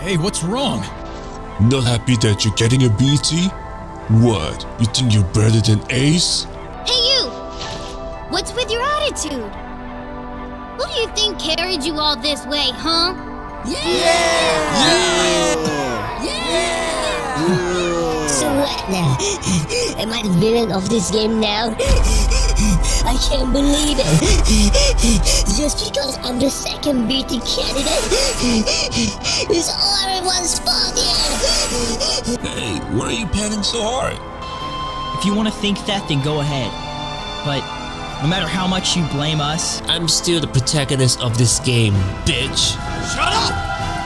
Hey, what's wrong? Not happy that you're getting a BT? What? You think you're better than Ace? Hey you! What's with your attitude? Who do you think carried you all this way, huh? So what now? Am I the villain of this game now? I can't believe it. Just because I'm the second BT candidate, it's all everyone's fault here. Hey, why are you panning so hard? If you want to think that, then go ahead. But no matter how much you blame us, I'm still the protagonist of this game, bitch. Shut up!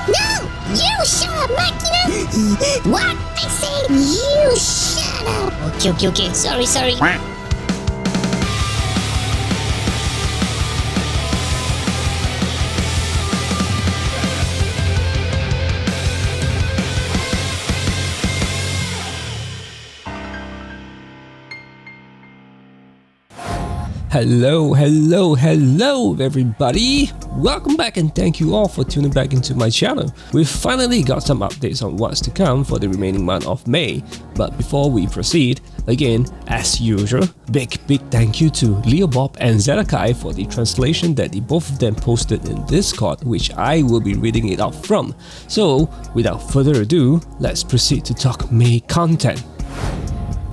No! You shut up, Machina! What? I say you shut up! Okay. Sorry. Hello everybody! Welcome back and thank you all for tuning back into my channel. We've finally got some updates on what's to come for the remaining month of May. But before we proceed, again, as usual, big thank you to Leo Bob and Zedekai for the translation that the both of them posted in Discord, which I will be reading it out from. So, without further ado, let's proceed to talk May content.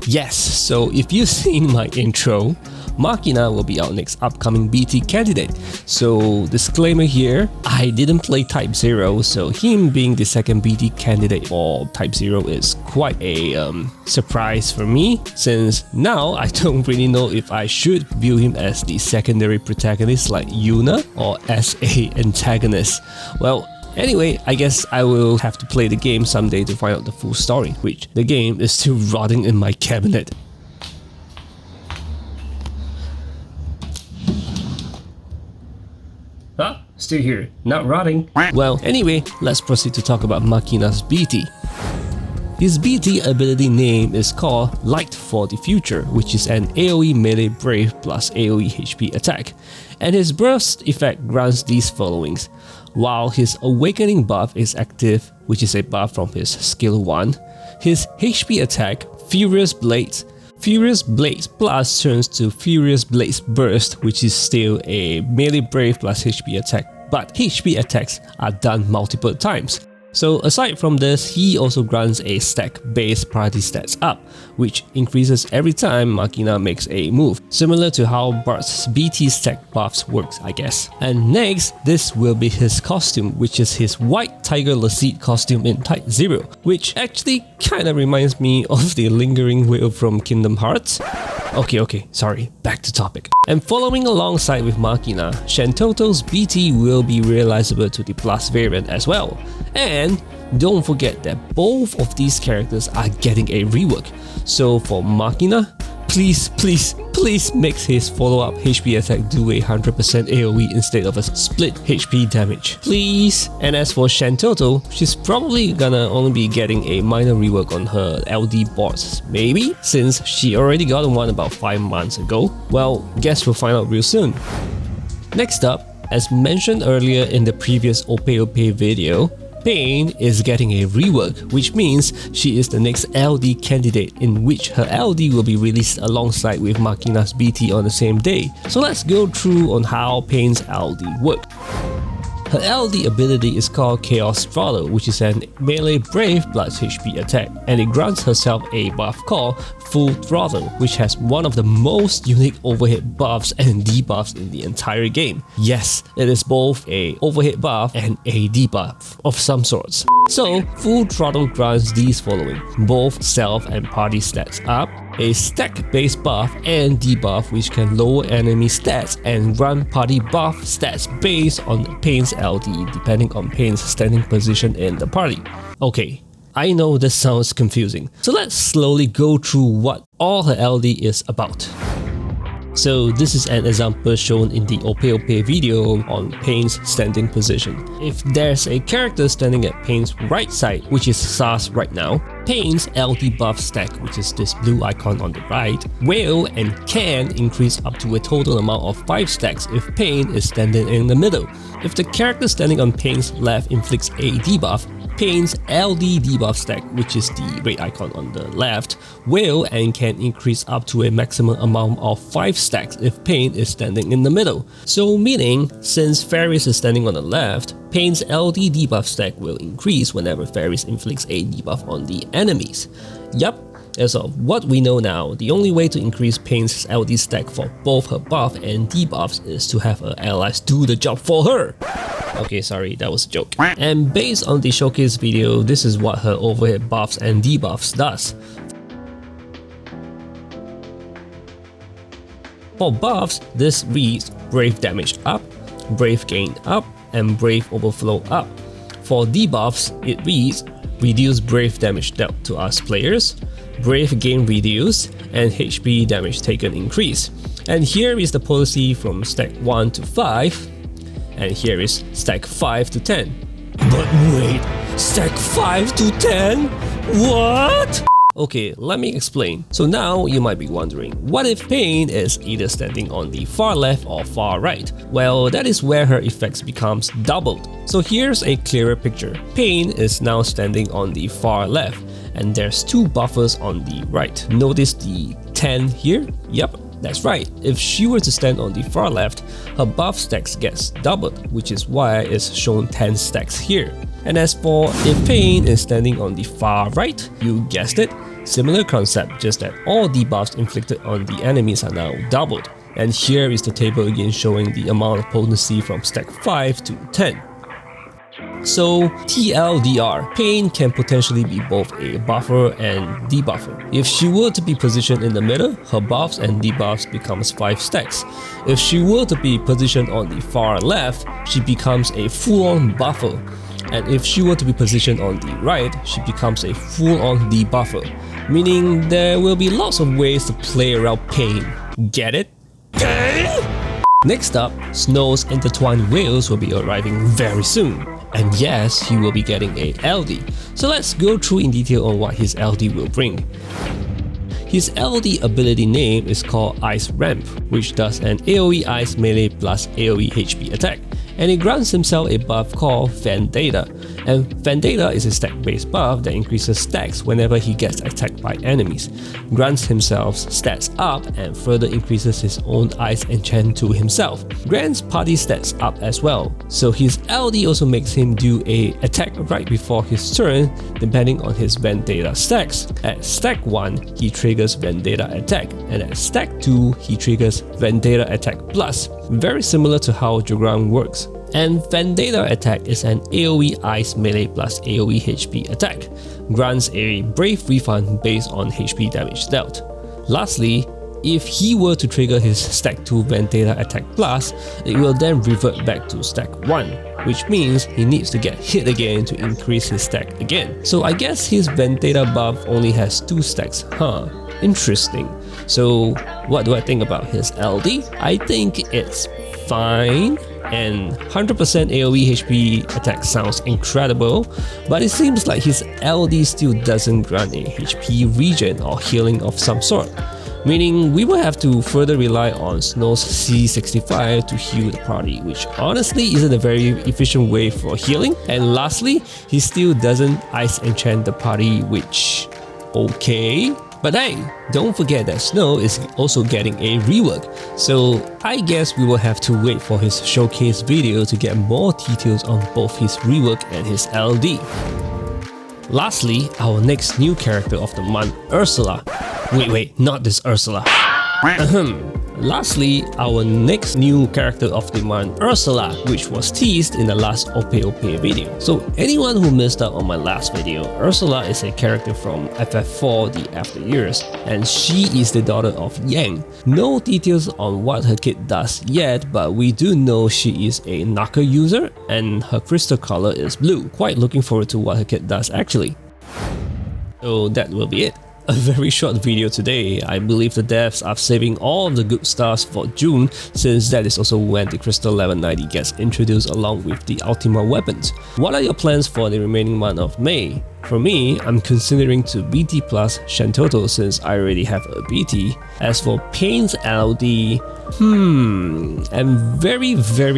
Yes, so if you've seen my intro, Machina will be our next upcoming BT candidate. So disclaimer here, I didn't play Type 0, so him being the second BT candidate for Type 0 is quite a surprise for me, since now I don't really know if I should view him as the secondary protagonist like Yuna or as a antagonist. Well, anyway, I guess I will have to play the game someday to find out the full story, which the game is still rotting in my cabinet. Huh? Still here, not rotting. Well, anyway, let's proceed to talk about Machina's BT. His BT ability name is called Light for the Future, which is an AoE melee brave plus AoE HP attack, and his burst effect grants these followings. While his Awakening buff is active, which is a buff from his skill 1, his HP attack, Furious Blades plus turns to Furious Blades Burst, which is still a melee brave plus HP attack, but HP attacks are done multiple times. So aside from this, he also grants a stack based party stats up, which increases every time Machina makes a move, similar to how Bart's BT stack buffs works, I guess. And next, this will be his costume, which is his white tiger lassie costume in Type 0, which actually kinda reminds me of the lingering whale from Kingdom Hearts. Okay, sorry, back to topic. And following alongside with Machina, Shantotto's BT will be realizable to the Plus variant as well. And don't forget that both of these characters are getting a rework. So for Machina, please make his follow-up HP attack do a 100% AoE instead of a split HP damage. Please! And as for Shantotto, she's probably gonna only be getting a minor rework on her LD boards, maybe? Since she already got one about 5 months ago. Well, guess we'll find out real soon. Next up, as mentioned earlier in the previous Ope video, Paine is getting a rework, which means she is the next LD candidate, in which her LD will be released alongside with Machina's BT on the same day. So let's go through on how Paine's LD works. Her LD ability is called Chaos Throttle, which is an melee brave plus HP attack, and it grants herself a buff called Full Throttle, which has one of the most unique overhead buffs and debuffs in the entire game. Yes, it is both a overhead buff and a debuff of some sorts. So, Full Throttle grants these following: both self and party stats up, a stack-based buff and debuff which can lower enemy stats and run party buff stats based on Paine's LD depending on Paine's standing position in the party. Okay, I know this sounds confusing, so let's slowly go through what all her LD is about. So this is an example shown in the Ope video on Paine's standing position. If there's a character standing at Paine's right side, which is Sars right now, Paine's LD buff stack, which is this blue icon on the right, will and can increase up to a total amount of 5 stacks if Paine is standing in the middle. If the character standing on Paine's left inflicts a debuff, Paine's LD debuff stack, which is the red icon on the left, will and can increase up to a maximum amount of 5 stacks if Paine is standing in the middle. So meaning, since Ferris is standing on the left, Paine's LD debuff stack will increase whenever Ferris inflicts a debuff on the enemies. Yup. As of what we know now, the only way to increase Paine's LD stack for both her buff and debuffs is to have her allies do the job for her. Okay, sorry, that was a joke. And based on the showcase video, this is what her overhead buffs and debuffs does. For buffs, this reads Brave Damage up, Brave Gain up, and Brave Overflow up. For debuffs, it reads Reduce Brave Damage dealt to us players, Brave Gain Reduce, and HP damage taken increase. And here is the policy from stack 1 to 5, and here is stack 5 to 10. But wait, stack 5 to 10? What? Okay, let me explain. So now you might be wondering, what if Paine is either standing on the far left or far right? Well, that is where her effects becomes doubled. So here's a clearer picture. Paine is now standing on the far left, and there's 2 buffers on the right. Notice the 10 here? Yep, that's right. If she were to stand on the far left, her buff stacks gets doubled, which is why it's shown 10 stacks here. And as for if Paine is standing on the far right, you guessed it, similar concept, just that all debuffs inflicted on the enemies are now doubled. And here is the table again showing the amount of potency from stack 5 to 10. So TLDR, Paine can potentially be both a buffer and debuffer. If she were to be positioned in the middle, her buffs and debuffs becomes 5 stacks. If she were to be positioned on the far left, she becomes a full-on buffer. And if she were to be positioned on the right, she becomes a full-on debuffer. Meaning there will be lots of ways to play around Paine. Get it? Next up, Snow's intertwined whales will be arriving very soon. And yes, he will be getting a LD. So let's go through in detail on what his LD will bring. His LD ability name is called Ice Ramp, which does an AoE Ice melee plus AoE HP attack, and it grants himself a buff called Vendetta. And Vendetta is a stack-based buff that increases stacks whenever he gets attacked by enemies, grants himself stats up, and further increases his own ice enchant to himself, grants party stats up as well. So his LD also makes him do a attack right before his turn depending on his Vendetta stacks. At stack 1, he triggers Vendetta attack, and at stack 2, he triggers Vendetta attack plus, very similar to how Jogram works. And Vendetta attack is an AoE Ice melee plus AoE HP attack, grants a Brave refund based on HP damage dealt. Lastly, if he were to trigger his stack 2 Vendetta attack plus, it will then revert back to stack 1, which means he needs to get hit again to increase his stack again. So I guess his Vendetta buff only has 2 stacks, huh? Interesting. So what do I think about his LD? I think it's fine, and 100% AoE HP attack sounds incredible, but it seems like his LD still doesn't grant a HP regen or healing of some sort, meaning we will have to further rely on Snow's C65 to heal the party, which honestly isn't a very efficient way for healing. And lastly, he still doesn't ice enchant the party, which okay. But hey, don't forget that Snow is also getting a rework, so I guess we will have to wait for his showcase video to get more details on both his rework and his LD. Lastly, our next new character of the month, Ursula. Wait, not this Ursula. Lastly, our next new character of the month, Ursula, which was teased in the last OP video. So anyone who missed out on my last video, Ursula is a character from FF4 The After Years, and she is the daughter of Yang. No details on what her kit does yet, but we do know she is a Knuckle user and her crystal color is blue. Quite looking forward to what her kit does actually. So that will be it. A very short video today. I believe the devs are saving all of the good stars for June, since that is also when the Crystal 1190 gets introduced along with the Ultima weapons. What are your plans for the remaining month of May? For me, I'm considering to BT plus Shantotto since I already have a BT. As for Paine's LD, I'm very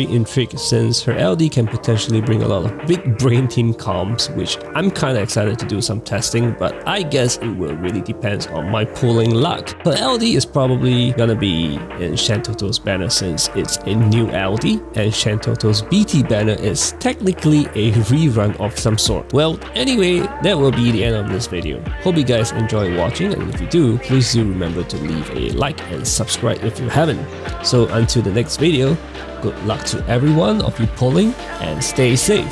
intrigued since her LD can potentially bring a lot of big brain team comps, which I'm kinda excited to do some testing, but I guess it will really depend on my pulling luck. Her LD is probably gonna be in Shantotto's banner since it's a new LD, and Shantotto's BT banner is technically a rerun of some sort. Well, anyway, that will be the end of this video. Hope you guys enjoy watching, and if you do, please do remember to leave a like and subscribe if you haven't. So until the next video, good luck to everyone of you pulling and stay safe.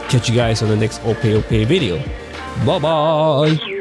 Catch you guys on the next OP video. Bye bye!